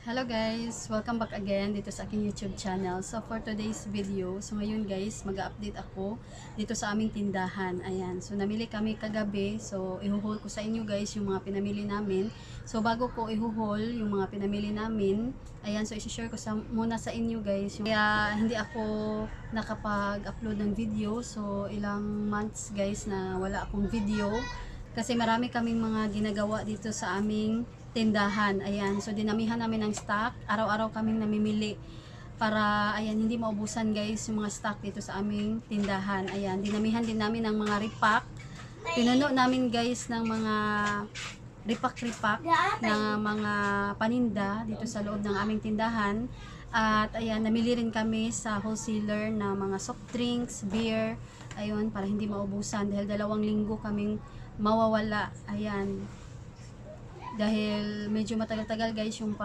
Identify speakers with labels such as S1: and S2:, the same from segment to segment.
S1: Hello guys! Welcome back again dito sa aking YouTube channel. So for today's video, so ngayon guys, mag-update ako dito sa aming tindahan. Ayan, so namili kami kagabi. So ihuhol ko sa inyo guys yung mga pinamili namin. So bago ko ihuhol yung mga pinamili namin, ayan, so isi-share ko muna sa inyo guys. Kaya hindi ako nakapag-upload ng video. So ilang months guys na wala akong video. Kasi marami kaming mga ginagawa dito sa aming tindahan. Ayan, so dinamihan namin ng stock. Araw-araw kaming namimili para ayan hindi maubusan guys yung mga stock dito sa aming tindahan. Ayan, dinamihan din namin ng mga repack. Pinuno namin guys ng mga repack na mga paninda dito sa loob ng aming tindahan. At ayan, namili rin kami sa wholesaler na mga soft drinks, beer, ayun, para hindi maubusan dahil 2 linggo kaming mawawala. Ayan, dahil medyo matagal-tagal guys yung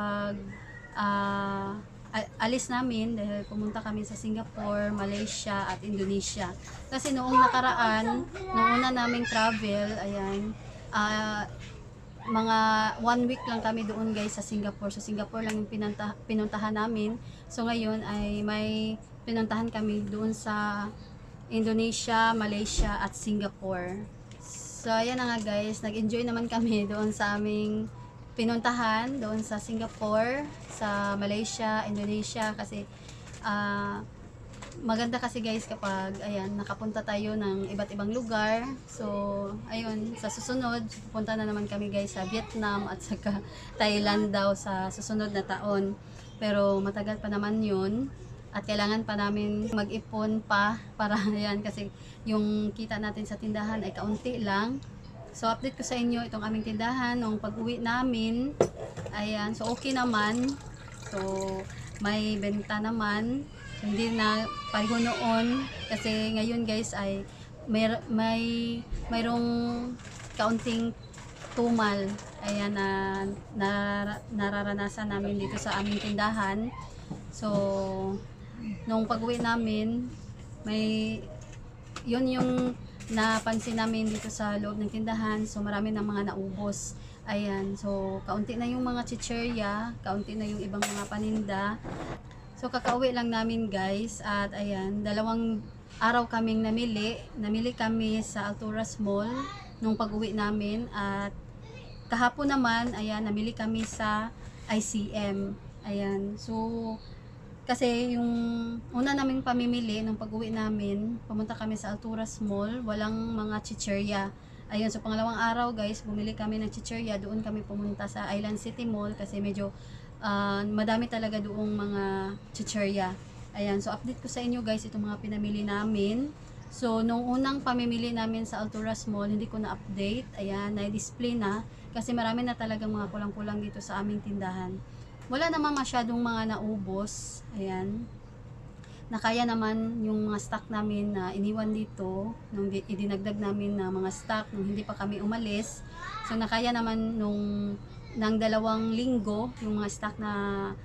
S1: alis namin dahil pumunta kami sa Singapore, Malaysia at Indonesia. Kasi noong nakaraan, noong una naming travel, ayan, mga 1 week lang kami doon guys sa Singapore. So Singapore lang yung pinuntahan namin. So ngayon ay may pinuntahan kami doon sa Indonesia, Malaysia at Singapore. So ayan na nga guys, nag-enjoy naman kami doon sa aming pinuntahan, doon sa Singapore, sa Malaysia, Indonesia, kasi maganda kasi guys kapag ayan, nakapunta tayo ng iba't ibang lugar. So ayun, sa susunod, punta na naman kami guys sa Vietnam at saka Thailand daw sa susunod na taon. Pero matagal pa naman yun. At kailangan pa namin mag-ipon pa para ayan, kasi yung kita natin sa tindahan ay kaunti lang. So update ko sa inyo itong aming tindahan nung pag-uwi namin. Ayan, so okay naman. So may benta naman. So, hindi na pareho noon kasi ngayon guys ay mayroong kaunting tumal. Ayan na nararanasan namin dito sa aming tindahan. So nung pag-uwi namin, yun yung napansin namin dito sa loob ng tindahan. So marami ng mga naubos. Ayan, so kaunti na yung mga chicherya, kaunti na yung ibang mga paninda. So kakauwi lang namin guys, at ayan, 2 araw kaming namili kami sa Alturas Mall nung pag-uwi namin, at kahapon naman ayan, namili kami sa ICM. Ayan, so kasi yung una naming pamimili nung pag-uwi namin, pumunta kami sa Alturas Mall, walang mga chicherya. Ayun, so pangalawang araw guys, bumili kami ng chicherya, doon kami pumunta sa Island City Mall kasi medyo madami talaga doong mga chicherya. Ayan, so update ko sa inyo guys itong mga pinamili namin. So nung unang pamimili namin sa Alturas Mall, hindi ko na update. Ayan, na-display na kasi marami na talagang mga kulang-kulang dito sa aming tindahan. Wala naman masyadong mga naubos. Ayan. Nakaya naman yung mga stock namin na iniwan dito nung idinagdag namin na mga stock nung hindi pa kami umalis. So nakaya naman ng 2 linggo yung mga stock na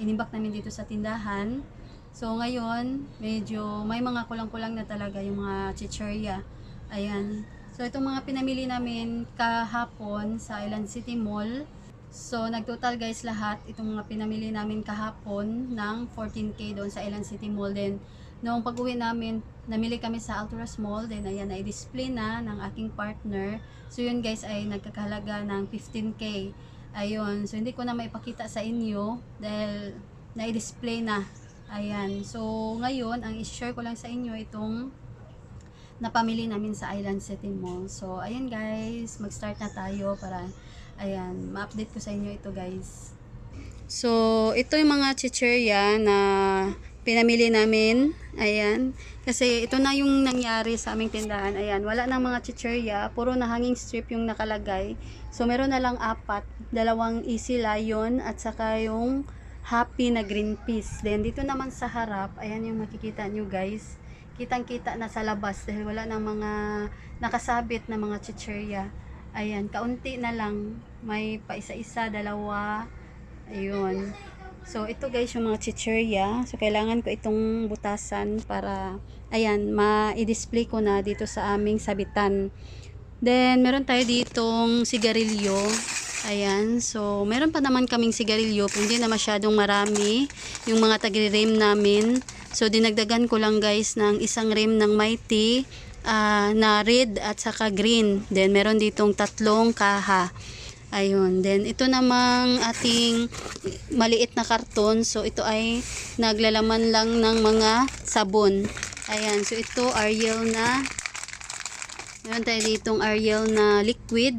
S1: inimbak namin dito sa tindahan. So ngayon, medyo may mga kulang-kulang na talaga yung mga chicherya. Ayan. So itong mga pinamili namin kahapon sa Island City Mall. So nagtotal guys lahat itong mga pinamili namin kahapon ng 14k doon sa Island City Mall. Then noong pag-uwi namin, namili kami sa Alturas Mall. Then ayan, na-display na ng aking partner. So yun guys ay nagkakahalaga ng 15k. Ayun, so hindi ko na maipakita sa inyo dahil na-display na. Ayan, so ngayon ang i-share ko lang sa inyo itong napamili namin sa Island City Mall. So ayan guys, mag-start na tayo para ayan, ma-update ko sa inyo ito guys. So, ito yung mga chicherya na pinamili namin. Ayan. Kasi ito na yung nangyari sa aming tindahan. Ayan, wala nang mga chicherya. Puro na hanging strip yung nakalagay. So, meron na lang 4. 2 Easy Lion at saka yung Happy na green peas. Then, dito naman sa harap, ayan yung makikita nyo guys. Kitang-kita na sa labas dahil wala nang mga nakasabit na mga chicherya. Ayan, kaunti na lang. May pa isa-isa, 2. Ayun. So, ito guys yung mga chicherya. So, kailangan ko itong butasan para, ayan, ma-display ko na dito sa aming sabitan. Then, meron tayo ditong sigarilyo. Ayan, so meron pa naman kaming sigarilyo, pero hindi na masyadong marami yung mga tagri-rim namin. So dinagdagan ko lang guys ng isang rim ng Mighty na red at saka green. Then meron ditong 3 kaha. Ayun, then ito namang ating maliit na karton. So ito ay naglalaman lang ng mga sabon. Ayan, so ito Ariel na. Meron tayo ditong Ariel na liquid.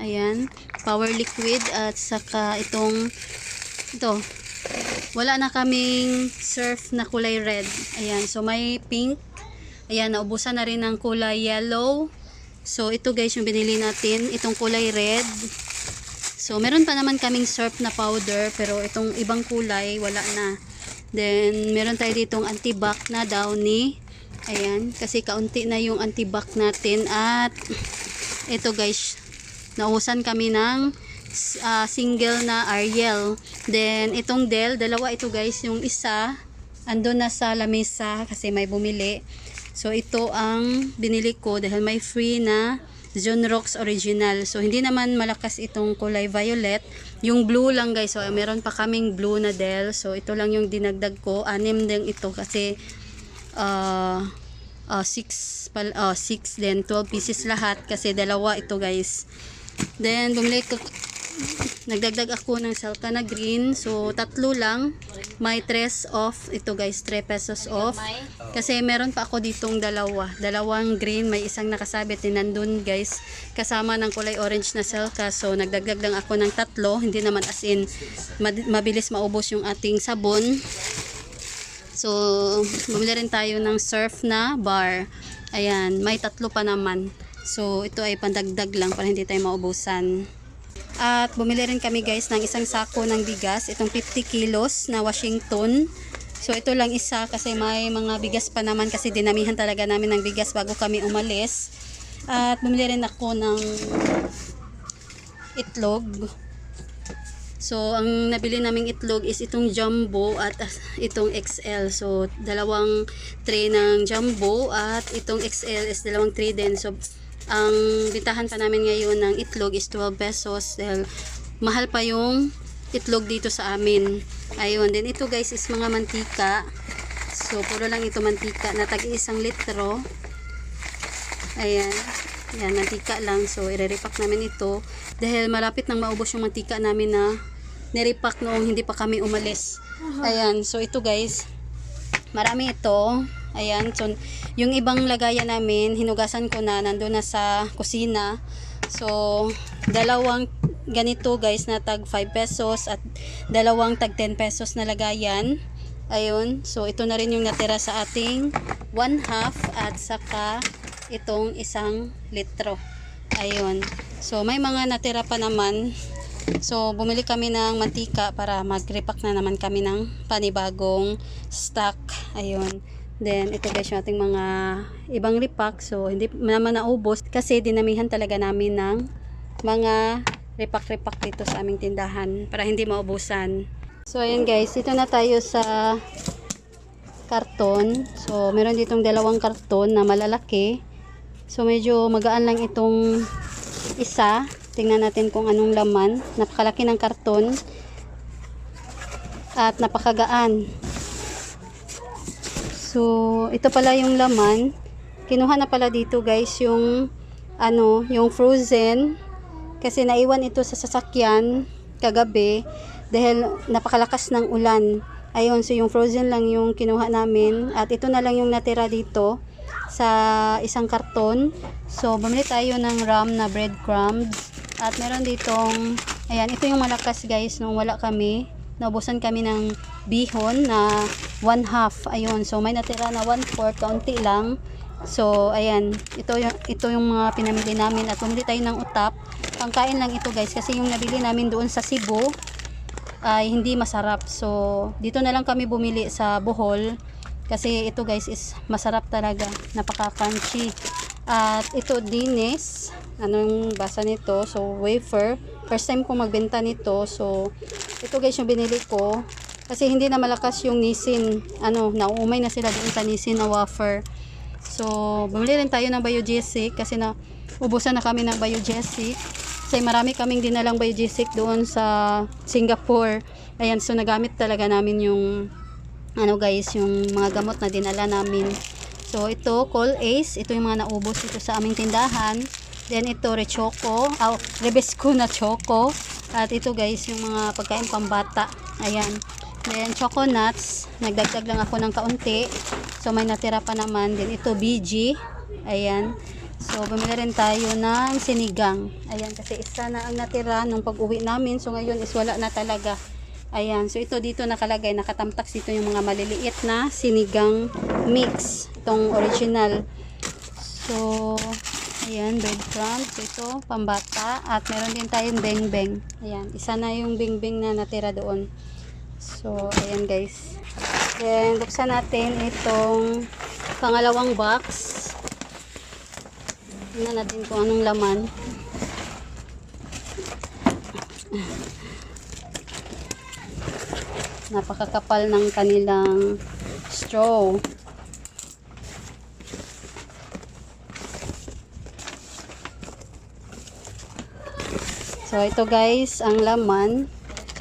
S1: Ayan, power liquid at saka ito. Wala na kaming surf na kulay red. Ayan, so may pink. Ayan, naubusan na rin ng kulay yellow. So ito guys yung binili natin, itong kulay red. So meron pa naman kaming surf na powder pero itong ibang kulay wala na. Then meron tayo ditong antibac na Downy. Ayan, kasi kaunti na yung antibac natin at ito guys, nausan kami ng single na Ariel. Then itong Del, dalawa ito guys, yung isa andun na sa lamesa kasi may bumili. So ito ang binili ko dahil may free na Junrox original. So hindi naman malakas itong kulay violet, yung blue lang guys. So meron pa kaming blue na Del. So ito lang yung dinagdag ko, 6 din ito kasi 6 then 12 pieces lahat kasi dalawa ito guys. Then nagdagdag ako ng Salka na green. So 3 lang. May 3 off. Ito guys, 3 pesos off. Kasi meron pa ako ditong dalawang green. May isang nakasabit din nandun guys. Kasama ng kulay orange na Salka. So nagdagdag lang ako ng 3. Hindi naman as in mabilis maubos yung ating sabon. So bumili rin tayo ng surf na bar. Ayan, may 3 pa naman. So ito ay pandagdag lang para hindi tayo maubusan. At bumili rin kami guys ng isang sako ng bigas, itong 50 kilos na Washington. So ito lang isa kasi may mga bigas pa naman kasi dinamihan talaga namin ng bigas bago kami umalis. At bumili rin ako ng itlog. So ang nabili naming itlog is itong jumbo at itong XL. So dalawang tray ng jumbo at itong XL is dalawang tray din. So ang bintahan pa namin ngayon ng itlog is 12 pesos dahil mahal pa yung itlog dito sa amin. Ayun, din ito guys is mga mantika. So puro lang ito mantika na tag 1 litro. Ayan, yan mantika lang. So ire-repack namin ito dahil malapit nang maubos yung mantika namin na nirepack noong hindi pa kami umalis. Ayan, so ito guys, marami ito. Ayan, so yung ibang lagayan namin, hinugasan ko na, nandun na sa kusina. So, dalawang ganito guys na tag 5 pesos at dalawang tag 10 pesos na lagayan. Ayun, so ito na rin yung natira sa ating 1/2 at saka itong 1 litro. Ayun, so may mga natira pa naman. So, bumili kami ng mantika para mag-repack na naman kami ng panibagong stock. Ayun. Then, ito guys yung ating mga ibang repack. So, hindi naman naubos kasi dinamihan talaga namin ng mga repack-repack dito sa aming tindahan para hindi maubusan. So, ayan guys. Ito na tayo sa karton. So, meron ditong 2 karton na malalaki. So, medyo magaan lang itong isa. Tingnan natin kung anong laman. Napakalaki ng karton at napakagaan. So, ito pala yung laman. Kinuha na pala dito guys yung yung frozen kasi naiwan ito sa sasakyan kagabi dahil napakalakas ng ulan. Ayun, so yung frozen lang yung kinuha namin at ito na lang yung natira dito sa isang karton. So, bumili tayo ng RAM na breadcrumbs at meron ditong, ayan, ito yung malakas guys nung wala kami. Naubusan kami ng bihon na 1/2. Ayun, so may natira na 1/4, kaunti lang. So ayan, ito yung mga pinamili namin at bumili tayo ng utap. Pangkain lang ito guys kasi yung nabili namin doon sa Cebu ay hindi masarap. So dito na lang kami bumili sa Bohol kasi ito guys is masarap talaga, napaka-crunchy. At ito Dines, anong basa nito? So wafer, first time ko magbenta nito. So ito guys yung binili ko kasi hindi na malakas yung Nissin, nauumay na sila doon sa Nissin na wafer. So bumili rin tayo ng Biogesic kasi na ubusan na kami ng Biogesic. Kasi marami kaming dinalang biogesic doon sa Singapore. Ayan, so nagamit talaga namin yung ano guys, yung mga gamot na dinala namin. So ito, Col Ace, ito yung mga naubos dito sa aming tindahan. Then ito, Rechoco, Rebesco na Choco. At ito guys, yung mga pagkain pambata. Ayan. Then Choco Nuts, nagdagdag lang ako ng kaunti. So may natira pa naman. Then ito, BG. Ayan. So, bumili rin tayo ng sinigang. Ayan, kasi isa na ang natira nung pag-uwi namin. So, ngayon is wala na talaga. Ayan, so ito dito nakalagay, nakatamtak dito yung mga maliliit na sinigang mix. Itong original. So, ayan, breadcrumbs. So, ito, pambata. At meron din tayong beng-beng. Ayan, isa na yung beng-beng na natira doon. So, ayan guys. Then, buksan natin itong pangalawang box. Tingnan natin kung anong laman. Napakakapal ng kanilang straw. So ito guys ang laman.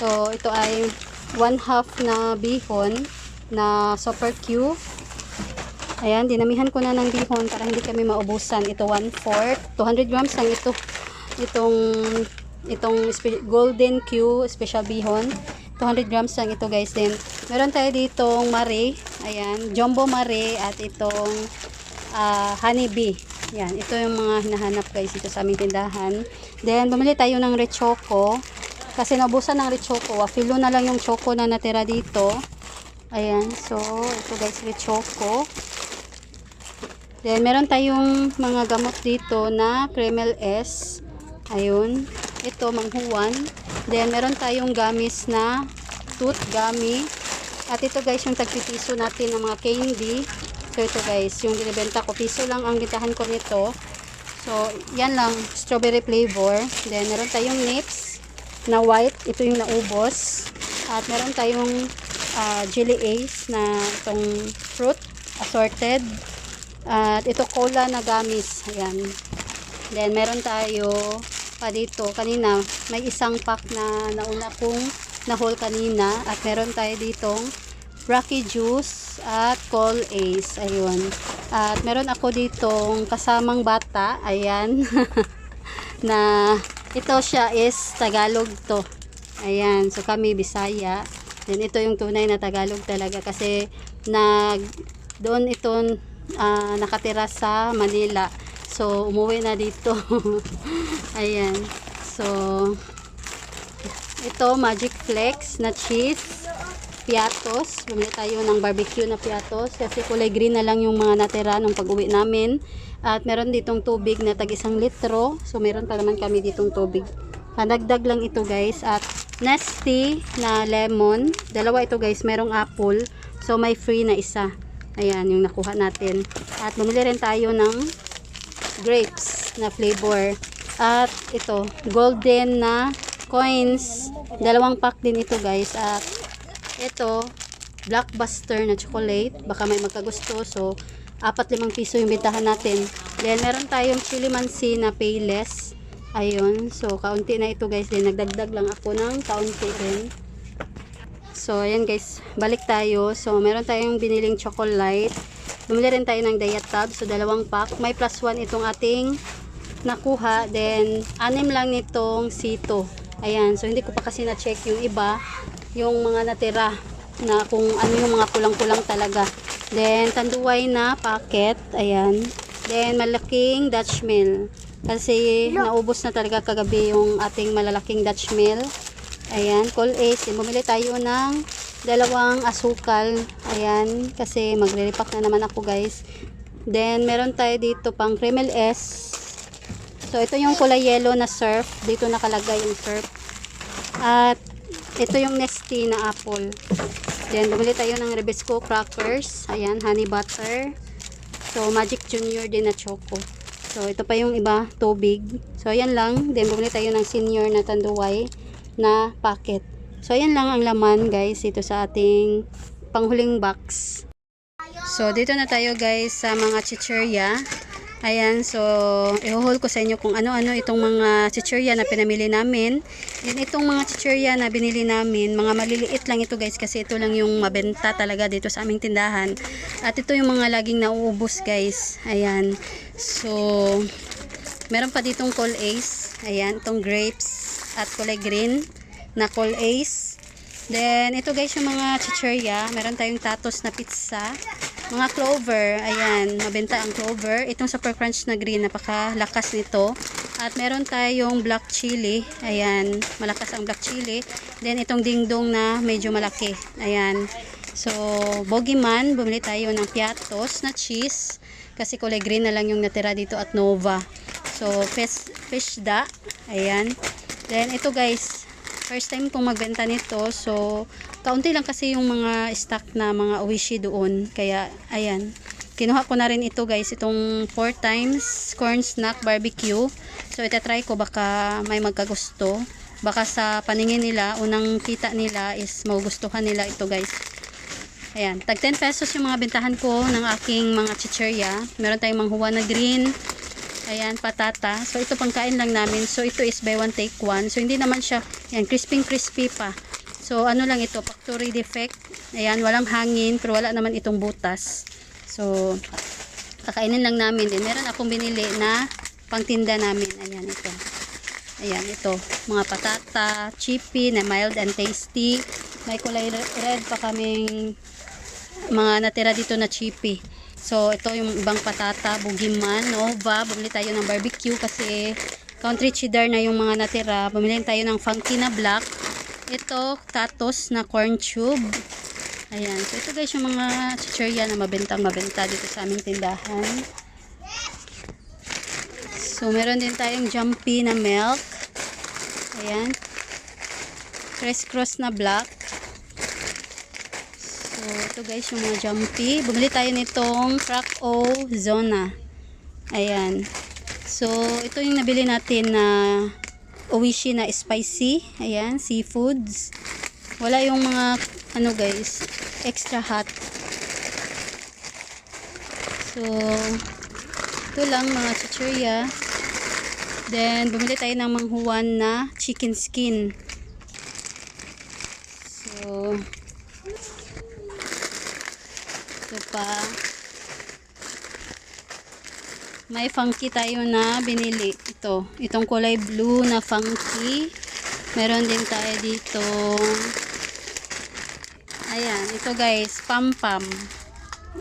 S1: So ito ay 1/2 na bihon na super Q. Ayan, dinamihan ko na ng bihon para hindi kami maubusan. Ito 1/4, 200 grams lang ito. Itong golden Q special bihon. 200 grams lang ito guys. Then, meron tayo ditong mare. Ayan, jumbo mare at itong honey bee. Ayan, ito yung mga hinahanap guys dito sa aming tindahan. Then, bumili tayo ng Rechoco. Kasi naubusan ng Rechoco. Filo na lang yung choco na natira dito. Ayan, so, ito guys, Rechoco. Then, meron tayong mga gamot dito na Kremel S. Ayun. Ito, manghuwan. Then, meron tayong gamis na tooth gummy. At ito guys, yung tagpipiso natin ng mga candy. So, ito guys, yung binibenta ko. Piso lang ang gintahan ko nito. So, yan lang. Strawberry flavor. Then, meron tayong nips na white. Ito yung naubos. At meron tayong Jelly Ace na itong fruit assorted. At ito cola na gamis. Ayan. Then meron tayo pa dito. Kanina may isang pack na nauna kong na-haul kanina. At meron tayo ditong Rocky Juice at Col Ace. Ayun. At meron ako ditong kasamang bata. Ayan. Na ito siya is Tagalog to. Ayan. So kami Bisaya. Then ito yung tunay na Tagalog talaga. Kasi doon ito nakatira sa Manila. So, umuwi na dito. Ayan. So, ito, Magic Flex na cheese. Piatos. Bumili tayo ng barbecue na piatos. Kasi kulay green na lang yung mga natira nung pag-uwi namin. At meron ditong tubig na tag 1 litro. So, meron pa naman kami ditong tubig. Panagdag lang ito guys. At Nestea na lemon. Dalawa ito guys. Merong apple. So, may free na isa. Ayan, yung nakuha natin. At bumili rin tayo ng grapes na flavor. At ito, golden na coins. 2 pack din ito guys. At ito, blockbuster na chocolate. Baka may magkagusto. So, 4-5 piso yung bintahan natin. Then, meron tayong chili mansi na payless. Ayun. So, kaunti na ito guys. Then, nagdagdag lang ako ng kaunti rin. So, ayan guys, balik tayo. So, meron tayong biniling chocolate. Bumili rin tayo ng diet tab. So, 2 pack. May +1 itong ating nakuha. Then, 6 lang nitong sito. Ayan. So, hindi ko pa kasi na-check yung iba. Yung mga natira na kung ano yung mga kulang-kulang talaga. Then, tanduay na packet. Ayan. Then, malaking Dutch mill. Kasi, naubos na talaga kagabi yung ating malalaking Dutch mill. Ayan, Col Ace. Bumili tayo ng 2 asukal. Ayan, kasi magre-repack na naman ako guys. Then, meron tayo dito pang Kremel S. So, ito yung kulay yellow na surf. Dito nakalagay yung surf. At, ito yung Nestea na apple. Then, bumili tayo ng Rebesco crackers. Ayan, honey butter. So, Magic Junior din na choco. So, ito pa yung iba, tubig. So, ayan lang. Then, bumili tayo ng senior na tanduay na packet. So, ayan lang ang laman guys ito sa ating panghuling box. So, dito na tayo guys sa mga chichirya. Ayan, so i-haul ko sa inyo kung ano-ano itong mga chichirya na pinamili namin. Then itong mga chichirya na binili namin, mga maliliit lang ito guys kasi ito lang yung mabenta talaga dito sa aming tindahan. At ito yung mga laging nauubos guys. Ayan. So meron pa ditong Col Ace. Ayan, itong grapes at kulay green na Col Ace. Then ito guys yung mga chichirya. Meron tayong tatos na pizza. Mga clover, ayan, mabenta ang clover. Itong super crunch na green, napakalakas nito. At meron tayong black chili, ayan, malakas ang black chili. Then itong dingdong na medyo malaki, ayan. So, Bogiman, bumili tayo ng piatos na cheese. Kasi kulay green na lang yung natira dito at Nova. So, fish da, ayan. Then ito guys, first time kong magbenta nito. So, kaunti lang kasi yung mga stock na mga Oishi doon. Kaya, ayan. Kinuha ko na rin ito guys. Itong 4 times corn snack barbecue. So, itatry ko. Baka may magkagusto. Baka sa paningin nila, unang kita nila is magugustuhan nila ito guys. Ayan. Tag 10 pesos yung mga bentahan ko ng aking mga chichirya. Meron tayong manghuwa na green. Ayan, patata. So, ito pangkain lang namin. So, ito is buy one take one. So, hindi naman siya, yan, crispy pa. So, ano lang ito, factory defect. Ayan, walang hangin, pero wala naman itong butas. So, kakainin lang namin din. Meron akong binili na pangtinda namin. Ayan, ito. Ayan, ito. Mga patata, chippy, na mild and tasty. May kulay red pa kaming mga natira dito na chippy. So, ito yung ibang patata, Bugiman, Nova. Bumili tayo ng barbecue kasi country cheddar na yung mga natira. Bumili tayo ng funky na black. Ito, tatos na corn tube. Ayan. So, ito guys yung mga chichirya na mabenta dito sa aming tindahan. So, meron din tayong jumpy na milk. Ayan. Crisscross na black. So, ito guys yung mga jumpy. Bumili tayo nitong crack o zona. Ayan. So, ito yung nabili natin na Oishi na spicy. Ayan, seafoods. Wala yung mga, ano guys, extra hot. So, ito lang mga chichirya. Then, bumili tayo ng manghuwan na chicken skin. So, ito pa. May funky tayo na binili. Itong kulay blue na funky. Meron din tayo dito. Ayan, ito guys, pam-pam.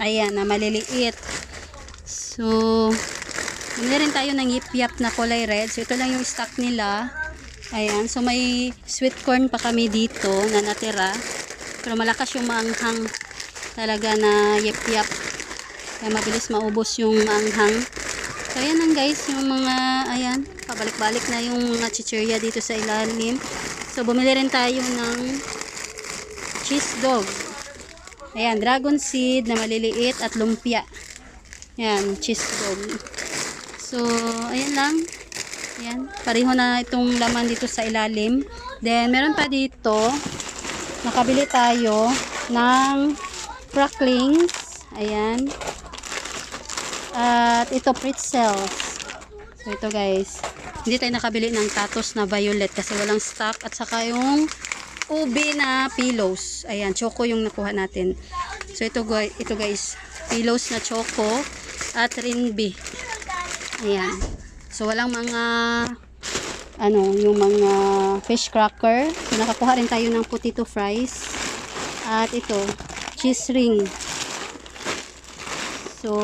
S1: Ayan, na maliliit. So, bumili rin tayo ng yip-yap na kulay red. So, ito lang yung stock nila. Ayan, so may sweet corn pa kami dito na natira. Pero malakas yung maanghang talaga na yip-yap. Kaya mabilis maubos yung maanghang. So, ayan lang guys, yung mga, ayan, pabalik-balik na yung mga chichirya dito sa ilalim. So, bumili rin tayo ng cheese dog. Ayan, dragon seed na maliliit at lumpia. Ayan, cheese dog. So, ayan lang. Ayan, pareho na itong laman dito sa ilalim. Then, meron pa dito, nakabili tayo ng cracklings. Ayan. At ito pretzels. So ito guys, hindi tayo nakabili ng tatos na violet kasi walang stock, at saka yung ube na pillows. Ayan, choco yung nakuha natin. So ito guys, pillows na choco at rinbi. Ayan. So walang mga yung mga fish cracker. So, nakakuha rin tayo ng potato fries. At ito, cheese ring. So,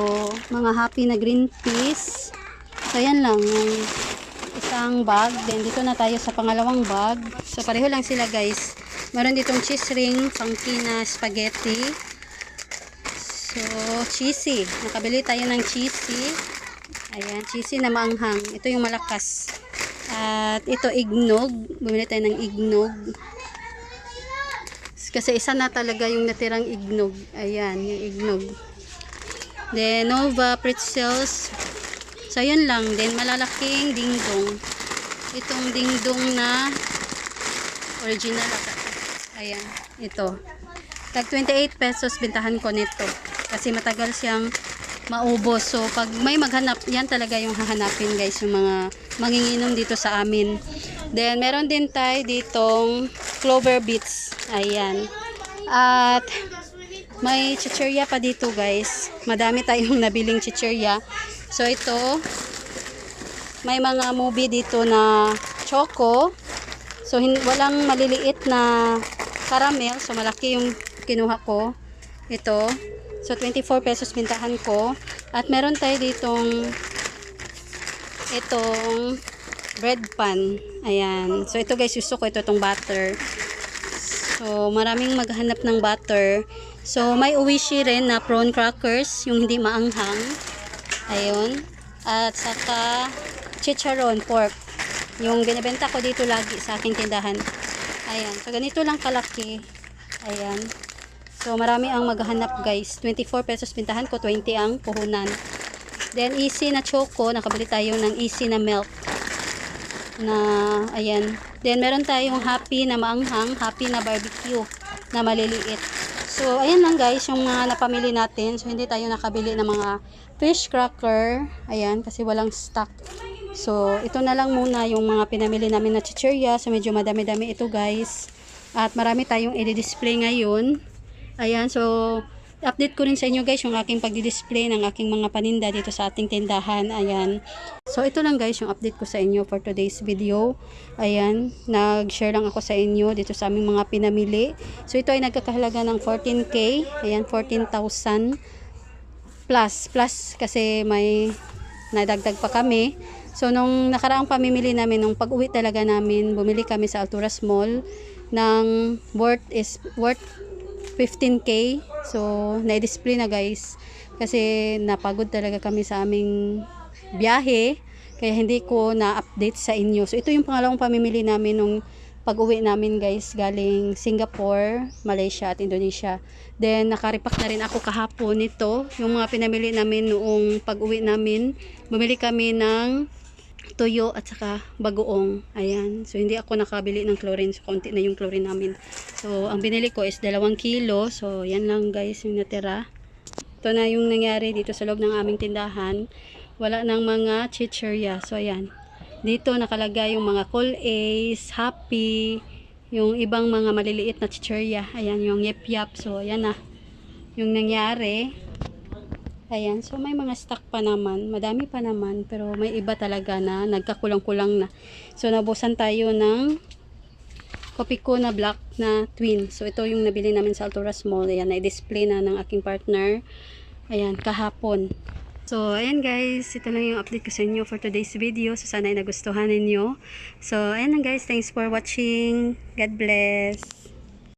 S1: mga happy na green peas. So, yan lang. Yung isang bag. Then, dito na tayo sa pangalawang bag. So, pareho lang sila guys. Meron ditong cheese ring, funky na spaghetti. So, cheesy. Nakabili tayo ng cheesy. Ayan, cheesy na maanghang. Ito yung malakas. At ito, eggnog. Bumili tayo ng eggnog. Kasi isa na talaga yung natirang eggnog. Ayan, yung eggnog. Then, Nova pretzels. So, yun lang. Then, malalaking dingdong. Itong dingdong na original. Ayan, ito. Tag 28 pesos bintahan ko nito. Kasi matagal siyang maubos. So pag may maghanap, yan talaga yung hahanapin guys, yung mga manginginom dito sa amin. Then meron din tayo ditong clover beets. Ayan. At may chichirya pa dito guys. Madami tayong nabiling chichirya. So ito, may mga movie dito na choco. So walang maliliit na caramel. So malaki yung kinuha ko. Ito. So 24 pesos bintahan ko. At meron tayo ditong itong bread pan. Ayan. So ito guys, gusto ko itong butter. So maraming maghanap ng butter. So may uwishi rin na prawn crackers, yung hindi maanghang. Ayun. At saka chicharon pork. Yung binibenta ko dito lagi sa aking tindahan. Ayan. So ganito lang kalaki. Ayan. So marami ang maghanap guys. 24 pesos bintahan ko, 20 ang puhunan. Then easy na choco, nakabili tayo ng easy na milk. Na ayan. Then meron tayong happy na maanghang, happy na barbecue na maliliit. So ayan lang guys yung mga napamili natin. So hindi tayo nakabili ng mga fish cracker. Ayan kasi walang stock. So ito na lang muna yung mga pinamili namin na chichirya. So medyo madami-dami ito guys. At marami tayong i-display ngayon. Ayan, so update ko rin sa inyo guys yung aking pagdi-display ng aking mga paninda dito sa ating tindahan. Ayan. So ito lang guys yung update ko sa inyo for today's video. Ayan, nag-share lang ako sa inyo dito sa aming mga pinamili. So ito ay nagkakahalaga ng 14k. Ayan, 14,000 plus kasi may nadagdag pa kami. So nung nakaraang pamimili namin, nung pag-uwi talaga namin, bumili kami sa Alturas Mall ng worth 15k. So na-display na guys kasi napagod talaga kami sa aming biyahe kaya hindi ko na-update sa inyo. So ito yung pangalawang pamimili namin nung pag-uwi namin guys galing Singapore, Malaysia at Indonesia. Then nakaripak na rin ako kahapon nito. Yung mga pinamili namin noong pag-uwi namin, bumili kami ng tuyo at saka bagoong. Ayan. So hindi ako nakabili ng chlorine. So konti na yung chlorine namin. So ang binili ko is 2 kilo. So yan lang guys yung natira. Ito na yung nangyari dito sa loob ng aming tindahan. Wala nang mga chichirya. So ayan. Dito nakalagay yung mga Cool Ace, Happy, yung ibang mga maliliit na chichirya. Ayan yung Yep Yap. So ayan na yung nangyari. Ayan, so may mga stock pa naman, madami pa naman, pero may iba talaga na nagkakulang-kulang na. So nabusan tayo ng Kopiko na black na twin. So ito yung nabili namin sa Alturas Mall. Ayan, na-display na ng aking partner. Ayan, kahapon. So ayan guys, ito lang yung update ko sa inyo for today's video. So sana ay nagustuhan ninyo. So ayan lang guys, thanks for watching. God bless.